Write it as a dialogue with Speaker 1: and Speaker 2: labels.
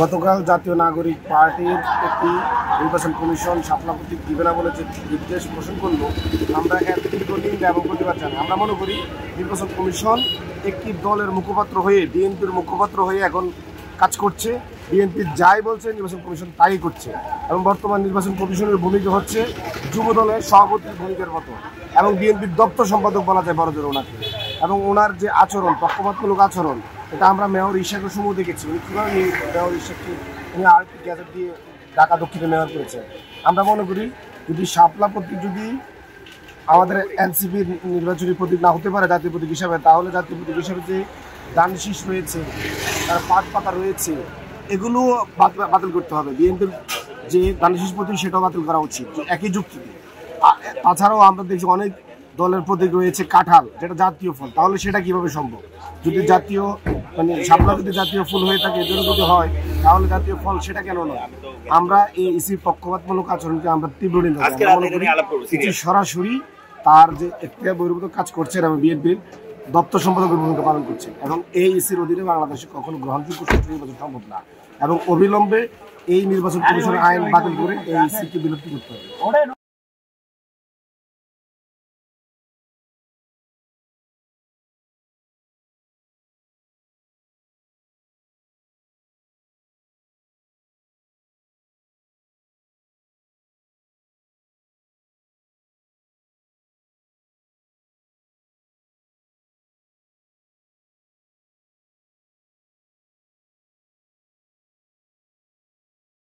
Speaker 1: গতকাল জাতীয় নাগরিক পার্টির একটি নির্বাচন কমিশন শাপলা প্রতীক দিবে না বলে যে নির্দেশ পোষণ করলো, আমরা এর তীব্র নিন্দা এবং প্রতিবাদ জানাই। আমরা মনে করি নির্বাচন কমিশন একটি দলের মুখপাত্র হয়ে, বিএনপির মুখপাত্র হয়ে এখন কাজ করছে। বিএনপি যাই বলছে নির্বাচন কমিশন তাই করছে, এবং বর্তমান নির্বাচন কমিশনের ভূমিকা হচ্ছে যুব দলের সভাপতির ভূমিকার মতো, এবং বিএনপির দপ্তর সম্পাদক বলা যায় বড়জোর ওনাকে। এবং ওনার যে আচরণ, পক্ষপাতমূলক আচরণ, এটা আমরা মেয়র ইশাকের সময় দেখেছি। উনি কীভাবে মেয়র ইশাককে উনি আরেকটি গ্যাজেট দিয়ে ঢাকা দক্ষিণে মেয়র করেছেন। আমরা মনে করি যদি শাপলা প্রতীক যদি আমাদের এনসিপির নির্বাচনী প্রতীক না হতে পারে জাতীয় প্রতীক হিসাবে, তাহলে জাতীয় প্রতীক হিসাবে যে ধান শীষ রয়েছে, তার পাট পাতা রয়েছে, এগুলো বাতিল করতে হবে। বিএনপির যে ধান শীষ প্রতীক সেটাও বাতিল করা উচিত একই যুক্তিতে। তাছাড়াও আমরা দেখছি অনেক দলের প্রতীক রয়েছে কাঁঠাল, যেটা জাতীয় ফল, তাহলে সেটা কিভাবে সম্ভব? যদি জাতীয় শাপলা যদি জাতীয় ফুল হয়ে থাকে, এদেরও যদি হয়, তাহলে জাতীয় ফল সেটা কেন নয়? আমরা এই ইসির পক্ষপাতমূলক আচরণকে আমরা তীব্র নিন্দা করি। সরাসরি তার যে এখতিয়ার বহির্ভূত কাজ করছেন এবং বিএনপির দপ্তর সম্পাদকের ভূমিকা পালন করছে, এবং এই ইসির অধীনে বাংলাদেশে কখনো গ্রহণযোগ্য সুষ্ঠু নির্বাচন সম্ভব না, এবং অবিলম্বে এই নির্বাচন কমিশনের আইন বাতিল করে এই ইসিকে বিলুপ্তি করতে হবে।